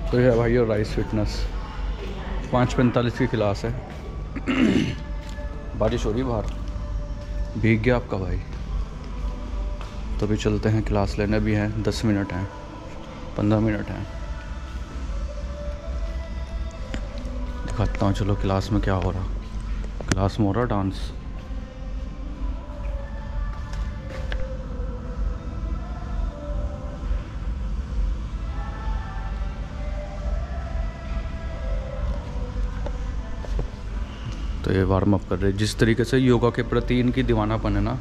तो ये भाई और राइस फिटनेस 5:45 की क्लास है। बारिश हो रही बाहर, भीग गया आपका भाई। तो अभी चलते हैं, क्लास लेने भी हैं, 10 मिनट हैं, 15 मिनट हैं। दिखाता हूँ चलो क्लास में क्या हो रहा। क्लास में हो रहा डांस। तो ये वार्म अप कर रहे हैं। जिस तरीके से योगा के प्रति इनकी दीवानापन है ना,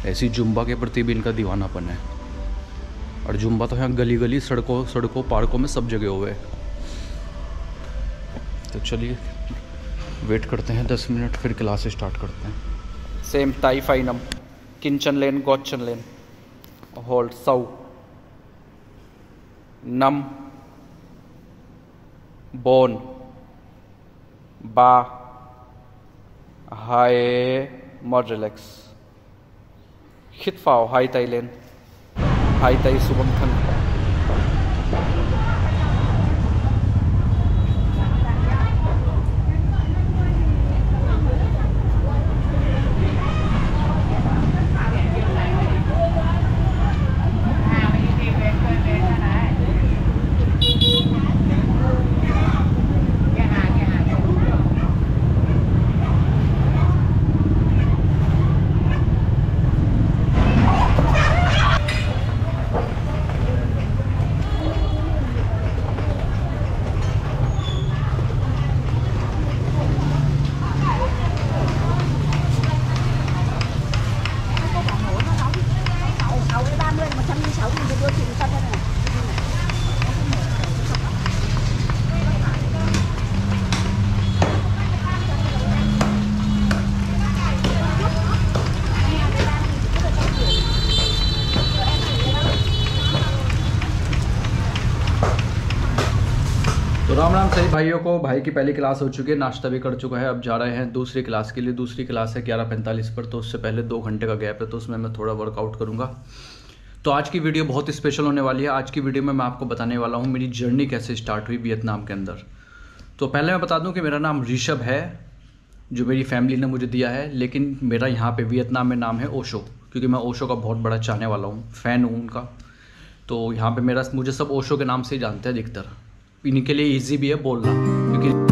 ऐसी जुम्बा के प्रति भी इनका दीवानापन है। और जुम्बा तो यहाँ गली गली, सड़कों पार्कों में सब जगह हुए। तो चलिए वेट करते हैं 10 मिनट, फिर क्लास स्टार्ट करते हैं। सेम ताई फाइनम, किंचन लेन, गोचन लेन, होल्ड सौ, नम, बोन, बा, हाई, मोर रिलैक्स, हिट फाओ, हाई ताई लेन, हाई ताई सुबम थन। तो राम राम सही भाइयों को। भाई की पहली क्लास हो चुकी है, नाश्ता भी कर चुका है। अब जा रहे हैं दूसरी क्लास के लिए। दूसरी क्लास है 11:45 पर, तो उससे पहले 2 घंटे का गैप है, तो उसमें मैं थोड़ा वर्कआउट करूंगा। तो आज की वीडियो बहुत स्पेशल होने वाली है। आज की वीडियो में मैं आपको बताने वाला हूँ मेरी जर्नी कैसे स्टार्ट हुई वियतनाम के अंदर। तो पहले मैं बता दूँ कि मेरा नाम ऋषभ है, जो मेरी फैमिली ने मुझे दिया है, लेकिन मेरा यहाँ पर वियतनाम में नाम है ओशो, क्योंकि मैं ओशो का बहुत बड़ा चाहने वाला हूँ, फ़ैन हूँ उनका। तो यहाँ पर मुझे सब ओशो के नाम से ही जानते हैं अधिकतर। इनके लिए इजी भी है बोलना, क्योंकि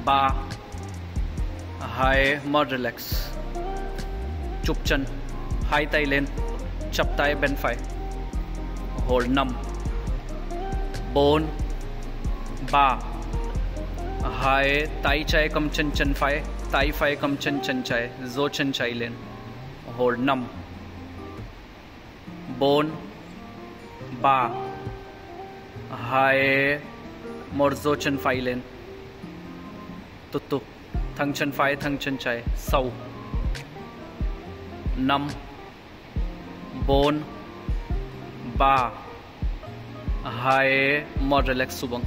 बा, हाई, मोर रिलैक्स, चुपचन, हाई ताई लेन, चपताई बेनफाई, होल्ड नम, बोन, बा, हाई ताई चाय कम चन चन फाई, ताई फाई कम चन चन चाय, जो चन चाय लेन, होल्ड नम, बोन, बा, हाई, मोर जो चन फाई लेन, तुत्तु, थंगचन फाई, थंगचन चाय, सौ, नम, बोन, बा, हाई, मोर रिलैक्स सुबंग,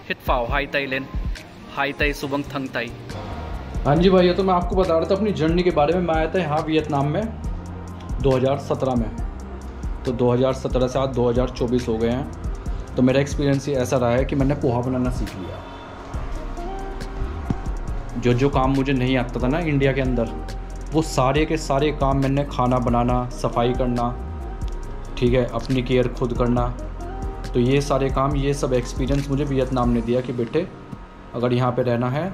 हिट फाओ, हाई ताई लेन, हाई ताई सुबंग थंग ताई। हाँ जी भाई, तो मैं आपको बता रहा था अपनी जर्नी के बारे में। मैं आया था यहाँ वियतनाम में 2017 में। तो 2017 से आज 2024 हो गए हैं। तो मेरा एक्सपीरियंस ही ऐसा रहा है कि मैंने पोहा बनाना सीख लिया। जो जो काम मुझे नहीं आता था ना इंडिया के अंदर, वो सारे के सारे काम मैंने, खाना बनाना, सफाई करना, ठीक है, अपनी केयर खुद करना, तो ये सारे काम, ये सब एक्सपीरियंस मुझे वियतनाम ने दिया कि बेटे अगर यहाँ पे रहना है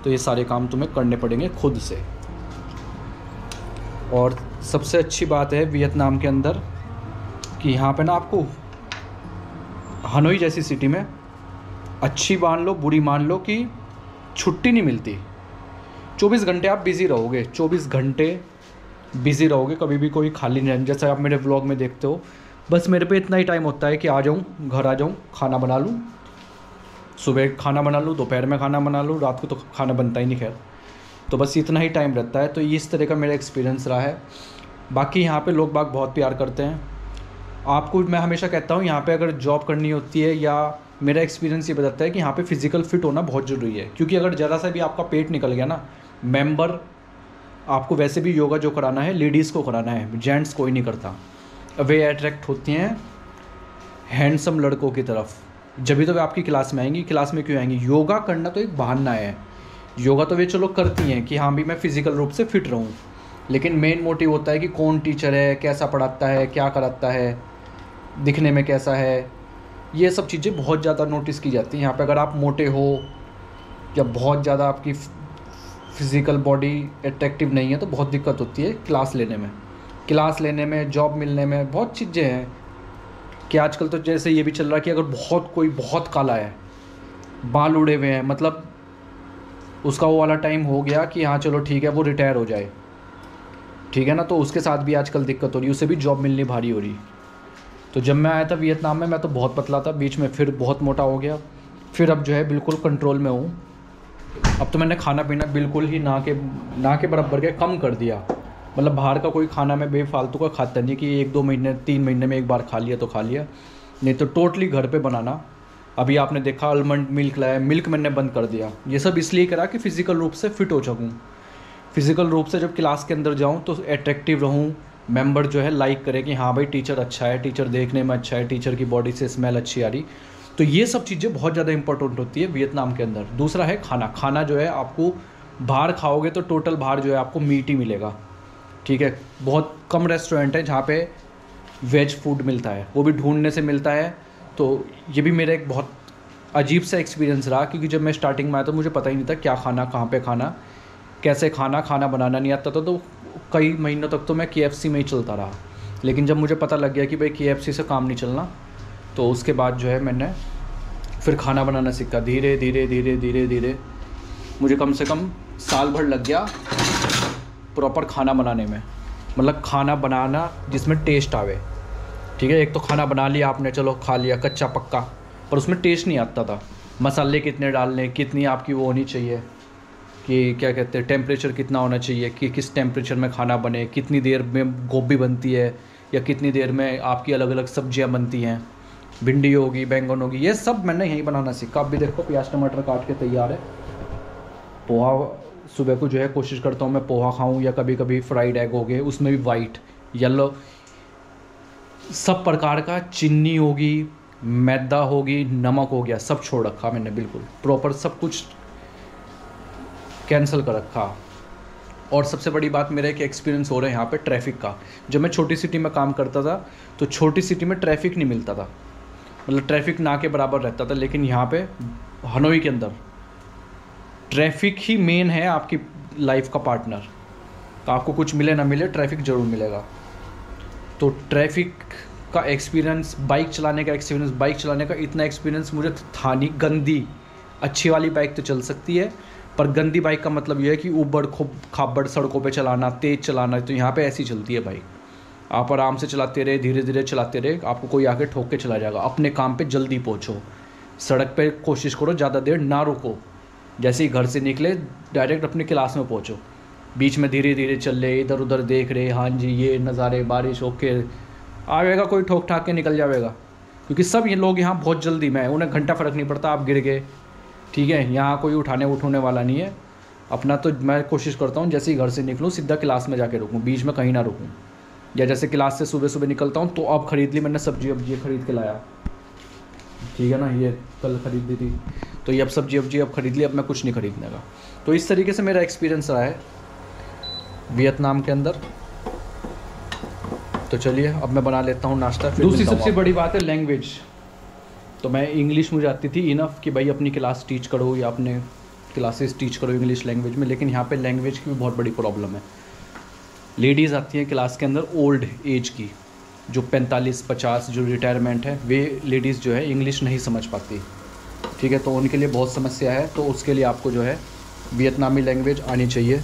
तो ये सारे काम तुम्हें करने पड़ेंगे खुद से। और सबसे अच्छी बात है वियतनाम के अंदर कि यहाँ पे ना आपको हनोई जैसी सिटी में अच्छी मान लो बुरी मान लो कि छुट्टी नहीं मिलती। 24 घंटे आप बिज़ी रहोगे, 24 घंटे बिज़ी रहोगे, कभी भी कोई खाली नहीं रहेगा। जैसे आप मेरे व्लॉग में देखते हो, बस मेरे पे इतना ही टाइम होता है कि आ जाऊँ, घर आ जाऊँ, खाना बना लूँ, सुबह खाना बना लूँ, दोपहर में खाना बना लूँ, रात को तो खाना बनता ही नहीं खैर, तो बस इतना ही टाइम रहता है। तो इस तरह का मेरा एक्सपीरियंस रहा है। बाकी यहाँ पे लोग बाग बहुत प्यार करते हैं आपको। मैं हमेशा कहता हूँ यहाँ पे अगर जॉब करनी होती है, या मेरा एक्सपीरियंस ये बताता है कि यहाँ पे फ़िज़िकल फ़िट होना बहुत ज़रूरी है, क्योंकि अगर ज़रा सा भी आपका पेट निकल गया ना, मेंबर आपको वैसे भी योगा जो कराना है लेडीज़ को कराना है, जेंट्स कोई नहीं करता। वे अट्रैक्ट होती हैं हैंडसम लड़कों की तरफ, जब भी तो वे आपकी क्लास में आएंगी। क्लास में क्यों आएंगी? योगा करना तो एक बहाना है। योगा तो वे चलो करती हैं कि हाँ भी मैं फ़िज़िकल रूप से फ़िट रहूँ, लेकिन मेन मोटिव होता है कि कौन टीचर है, कैसा पढ़ाता है, क्या कराता है, दिखने में कैसा है, ये सब चीज़ें बहुत ज़्यादा नोटिस की जाती हैं यहाँ पे। अगर आप मोटे हो या बहुत ज़्यादा आपकी फ़िज़िकल बॉडी अट्रैक्टिव नहीं है तो बहुत दिक्कत होती है क्लास लेने में, जॉब मिलने में। बहुत चीज़ें हैं कि आजकल तो जैसे ये भी चल रहा है कि अगर कोई बहुत काला है, बाल उड़े हुए हैं, मतलब उसका वो वाला टाइम हो गया कि हाँ चलो ठीक है वो रिटायर हो जाए, ठीक है ना, तो उसके साथ भी आजकल दिक्कत हो रही है, उसे भी जॉब मिलनी भारी हो रही। तो जब मैं आया था वियतनाम में, मैं तो बहुत पतला था, बीच में फिर बहुत मोटा हो गया, फिर अब जो है बिल्कुल कंट्रोल में हूँ। अब तो मैंने खाना पीना बिल्कुल ही ना के बराबर के कम कर दिया। मतलब बाहर का कोई खाना मैं बेफालतू का खाता नहीं कि 1-2 महीने 3 महीने में एक बार खा लिया तो खा लिया, नहीं तो टोटली घर पे बनाना। अभी आपने देखा आलमंड मिल्क लाया, मिल्क मैंने बंद कर दिया। ये सब इसलिए करा कि फ़िज़िकल रूप से फ़िट हो सकूँ, फ़िज़िकल रूप से जब क्लास के अंदर जाऊँ तो अट्रैक्टिव रहूँ, मेंबर जो है लाइक करे कि हाँ भाई टीचर अच्छा है, टीचर देखने में अच्छा है, टीचर की बॉडी से स्मेल अच्छी आ रही। तो ये सब चीज़ें बहुत ज़्यादा इंपॉर्टेंट होती है वियतनाम के अंदर। दूसरा है खाना जो है आपको बाहर खाओगे तो टोटल बाहर जो है आपको मीट ही मिलेगा, ठीक है। बहुत कम रेस्टोरेंट है जहाँ पे वेज फूड मिलता है, वो भी ढूंढने से मिलता है। तो ये भी मेरा एक बहुत अजीब सा एक्सपीरियंस रहा, क्योंकि जब मैं स्टार्टिंग में आया तो मुझे पता ही नहीं था क्या खाना, कहाँ पे खाना, कैसे खाना बनाना नहीं आता था। तो कई महीनों तक तो मैं KFC में ही चलता रहा, लेकिन जब मुझे पता लग गया कि भाई KFC से काम नहीं चलना, तो उसके बाद जो है मैंने फिर खाना बनाना सीखा। धीरे धीरे मुझे कम से कम साल भर लग गया प्रॉपर खाना बनाने में। मतलब खाना बनाना जिसमें टेस्ट आवे, ठीक है। एक तो खाना बना लिया आपने, चलो खा लिया कच्चा पक्का, पर उसमें टेस्ट नहीं आता था। मसाले कितने डालने, कितनी आपकी वो होनी चाहिए कि क्या कहते हैं, टेम्परेचर कितना होना चाहिए कि किस टेम्परेचर में खाना बने, कितनी देर में गोभी बनती है या कितनी देर में आपकी अलग अलग सब्जियां बनती हैं, भिंडी होगी, बैंगन होगी, ये सब मैंने यहीं बनाना सीखा। अब भी देखो प्याज टमाटर काट के तैयार है। पोहा सुबह को जो है कोशिश करता हूँ मैं पोहा खाऊँ, या कभी कभी फ्राइड एग हो गए, उसमें भी वाइट येलो, सब प्रकार का, चीनी होगी, मैदा होगी, नमक हो गया, सब छोड़ रखा मैंने, बिल्कुल प्रॉपर सब कुछ कैंसिल कर रखा। और सबसे बड़ी बात मेरा एक एक्सपीरियंस हो रहा है यहाँ पे ट्रैफिक का। जब मैं छोटी सिटी में काम करता था तो छोटी सिटी में ट्रैफिक नहीं मिलता था, मतलब ट्रैफिक ना के बराबर रहता था, लेकिन यहाँ पे हनोई के अंदर ट्रैफिक ही मेन है आपकी लाइफ का पार्टनर। तो आपको कुछ मिले ना मिले, ट्रैफिक ज़रूर मिलेगा। तो ट्रैफिक का एक्सपीरियंस, बाइक चलाने का इतना एक्सपीरियंस मुझे था नहीं। गंदी, अच्छी वाली बाइक तो चल सकती है, पर गंदी बाइक का मतलब ये है कि ऊबड़ खाबड़ सड़कों पे चलाना, तेज़ चलाना, तो यहाँ पे ऐसी चलती है बाइक। आप आराम से चलाते रहे, धीरे धीरे चलाते रहे, आपको कोई आके ठोक के चला जाएगा। अपने काम पे जल्दी पहुँचो, सड़क पे कोशिश करो ज़्यादा देर ना रुको, जैसे ही घर से निकले डायरेक्ट अपनी क्लास में पहुँचो। बीच में धीरे धीरे चल रहे, इधर उधर देख रहे, हाँ जी ये नज़ारे, बारिश, ओके, आएगा कोई ठोक ठाक के निकल जाएगा। क्योंकि सब ये लोग यहाँ बहुत जल्दी में, उन्हें घंटा फ़र्क नहीं पड़ता आप गिर गए, ठीक है। यहाँ कोई उठाने वाला नहीं है अपना। तो मैं कोशिश करता हूँ जैसे ही घर से निकलूँ सीधा क्लास में जाके रुकूँ, बीच में कहीं ना रुकूँ। या जैसे क्लास से सुबह सुबह निकलता हूँ तो अब ख़रीद ली मैंने सब्जी खरीद के लाया, ठीक है ना, ये कल खरीदी थी, तो ये अब सब्जी वब्जी अब खरीद ली, अब मैं कुछ नहीं खरीदने का। तो इस तरीके से मेरा एक्सपीरियंस रहा है वियतनाम के अंदर। तो चलिए अब मैं बना लेता हूँ नाश्ता। दूसरी सबसे बड़ी बात है लैंग्वेज। तो मैं इंग्लिश मुझे आती थी इनफ कि भाई अपनी क्लास टीच करो या अपने क्लासेस टीच करो इंग्लिश लैंग्वेज में, लेकिन यहाँ पे लैंग्वेज की भी बहुत बड़ी प्रॉब्लम है। लेडीज़ आती हैं क्लास के अंदर ओल्ड एज की, जो 45-50 जो रिटायरमेंट है, वे लेडीज़ जो है इंग्लिश नहीं समझ पाती, ठीक है। तो उनके लिए बहुत समस्या है। तो उसके लिए आपको जो है वियतनामी लैंग्वेज आनी चाहिए।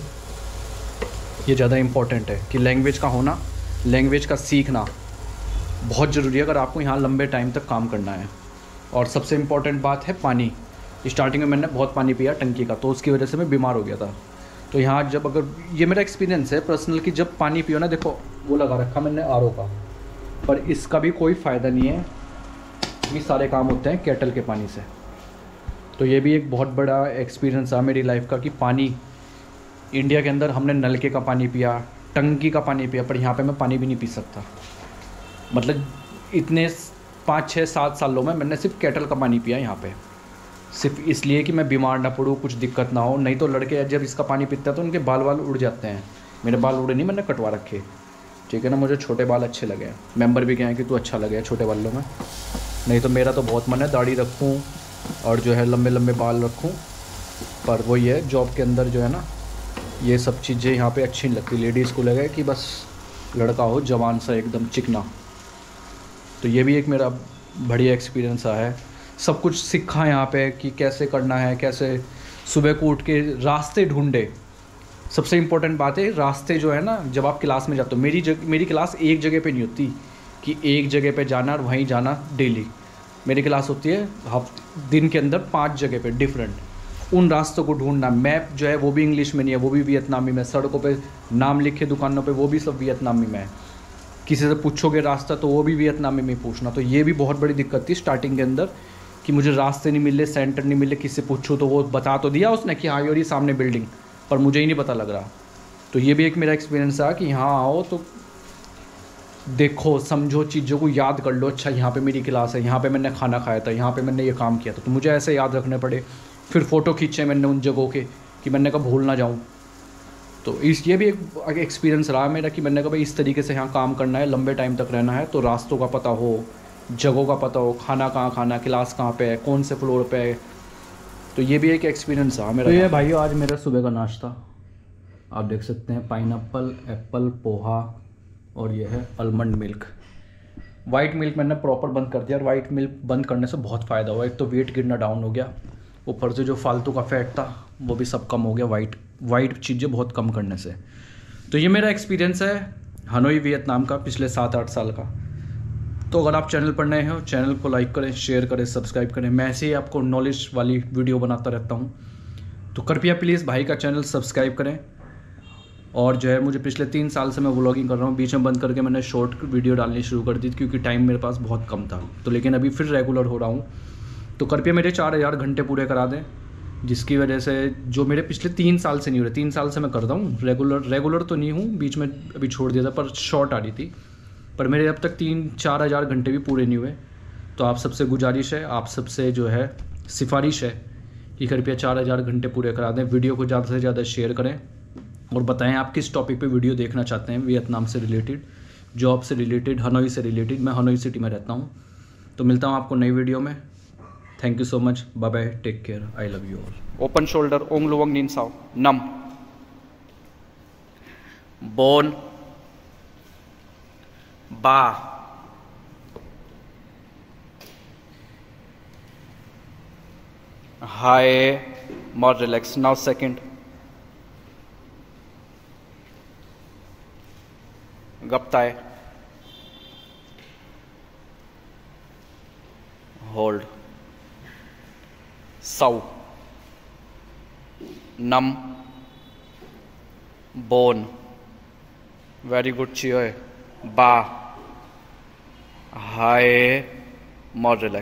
ये ज़्यादा इम्पॉर्टेंट है कि लैंग्वेज का होना, लैंग्वेज का सीखना बहुत ज़रूरी है अगर आपको यहाँ लंबे टाइम तक काम करना है। और सबसे इम्पॉर्टेंट बात है पानी। स्टार्टिंग में मैंने बहुत पानी पिया टंकी का, तो उसकी वजह से मैं बीमार हो गया था। तो यहाँ जब अगर, ये मेरा एक्सपीरियंस है पर्सनल कि जब पानी पियो ना, देखो वो लगा रखा मैंने आरओ का, पर इसका भी कोई फ़ायदा नहीं है। ये सारे काम होते हैं केटल के पानी से। तो ये भी एक बहुत बड़ा एक्सपीरियंस है मेरी लाइफ का कि पानी, इंडिया के अंदर हमने नलके का पानी पिया, टंकी का पानी पिया, पर यहाँ पे मैं पानी भी नहीं पी सकता। मतलब इतने 5-6-7 सालों में मैंने सिर्फ केटल का पानी पिया यहाँ पे, सिर्फ इसलिए कि मैं बीमार ना पड़ूँ, कुछ दिक्कत ना हो। नहीं तो लड़के जब इसका पानी पीते हैं तो उनके बाल उड़ जाते हैं। मेरे बाल उड़े नहीं, मैंने कटवा रखे, ठीक है ना। मुझे छोटे बाल अच्छे लगे हैं, मेंबर भी कहे हैं कि तू अच्छा लगे छोटे बालों में। नहीं तो मेरा तो बहुत मन है दाढ़ी रखूँ और जो है लंबे लंबे बाल रखूँ, पर वही है जॉब के अंदर जो है ना, ये सब चीज़ें यहाँ पे अच्छी नहीं लगती। लेडीज़ को लगे कि बस लड़का हो जवान सा एकदम चिकना। तो ये भी एक मेरा बढ़िया एक्सपीरियंस रहा है। सब कुछ सीखा यहाँ पे कि कैसे करना है, कैसे सुबह को उठ के रास्ते ढूंढे। सबसे इम्पोर्टेंट बात है रास्ते जो है ना, जब आप क्लास में जाते हो, मेरी क्लास एक जगह पे नहीं होती कि एक जगह पे जाना और वहीं जाना डेली। मेरी क्लास होती है दिन के अंदर 5 जगह पे डिफरेंट। उन रास्तों को ढूंढना, मैप जो है वो भी इंग्लिश में नहीं है, वो भी वियतनामी में, सड़कों पे नाम लिखे दुकानों पे वो भी सब वियतनामी में है। किसी से पूछोगे रास्ता तो वो भी वियतनामी में पूछना। तो ये भी बहुत बड़ी दिक्कत थी स्टार्टिंग के अंदर कि मुझे रास्ते नहीं मिले, सेंटर नहीं मिले, किसी से पूछूँ तो वो बता तो दिया उसने कि हाँ ये सामने बिल्डिंग, पर मुझे ही नहीं पता लग रहा। तो ये भी एक मेरा एक्सपीरियंस था कि यहाँ आओ तो देखो, समझो, चीज़ों को याद कर लो। अच्छा यहाँ पे मेरी क्लास है, यहाँ पे मैंने खाना खाया था, यहाँ पे मैंने ये काम किया था, तो मुझे ऐसे याद रखने पड़े। फिर फ़ोटो खींचे मैंने उन जगहों के कि मैंने कहा भूल ना जाऊँ। तो ये भी एक एक्सपीरियंस रहा मेरा कि मैंने कहा भाई इस तरीके से यहाँ काम करना है, लंबे टाइम तक रहना है, तो रास्तों का पता हो, जगहों का पता हो, खाना कहाँ खाना, क्लास कहाँ पे है, कौन से फ्लोर पे है। तो ये भी एक एक्सपीरियंस रहा मेरा। तो ये भाइयों आज मेरा सुबह का नाश्ता आप देख सकते हैं, पाइनएप्पल, एप्पल, पोहा और ये है आलमंड मिल्क। वाइट मिल्क मैंने प्रॉपर बंद कर दिया, और वाइट मिल्क बंद करने से बहुत फ़ायदा हुआ। एक तो वेट गिरना डाउन हो गया, ऊपर से जो फालतू का फैट था वो भी सब कम हो गया वाइट चीज़ें बहुत कम करने से। तो ये मेरा एक्सपीरियंस है हनोई वियतनाम का पिछले 7-8 साल का। तो अगर आप चैनल पर नए हो, चैनल को लाइक करें, शेयर करें, सब्सक्राइब करें। मैं ऐसे ही आपको नॉलेज वाली वीडियो बनाता रहता हूँ, तो कृपया प्लीज़ भाई का चैनल सब्सक्राइब करें। और जो है मुझे पिछले 3 साल से मैं व्लॉगिंग कर रहा हूँ, बीच में बंद करके मैंने शॉर्ट वीडियो डालनी शुरू कर दी क्योंकि टाइम मेरे पास बहुत कम था। तो लेकिन अभी फिर रेगुलर हो रहा हूँ, तो कृपया मेरे 4000 घंटे पूरे करा दें, जिसकी वजह से जो मेरे पिछले 3 साल से नहीं हो रहे, 3 साल से मैं करता हूँ रेगुलर तो नहीं हूँ, बीच में अभी छोड़ दिया था, पर शॉर्ट आ रही थी, पर मेरे अब तक 3-4 हज़ार घंटे भी पूरे नहीं हुए। तो आप सबसे गुजारिश है, आप सबसे जो है सिफारिश है कि कृपया 4000 घंटे पूरे करा दें। वीडियो को ज़्यादा से ज़्यादा शेयर करें और बताएं आप किस टॉपिक पे वीडियो देखना चाहते हैं, वियतनाम से रिलेटेड, जॉब से रिलेटेड, हनोई से रिलेटेड। मैं हनोई सिटी में रहता हूँ। तो मिलता हूँ आपको नई वीडियो में। Thank you so much, bye bye, take care, I love you all. ओपन शोल्डर, ओंग लुवंग नीन साओ, नम, बोन, बा, हाय, more relaxed. Now second, gaptai, hold, sau, num, bone, very good cheer, ba, high, more relaxed.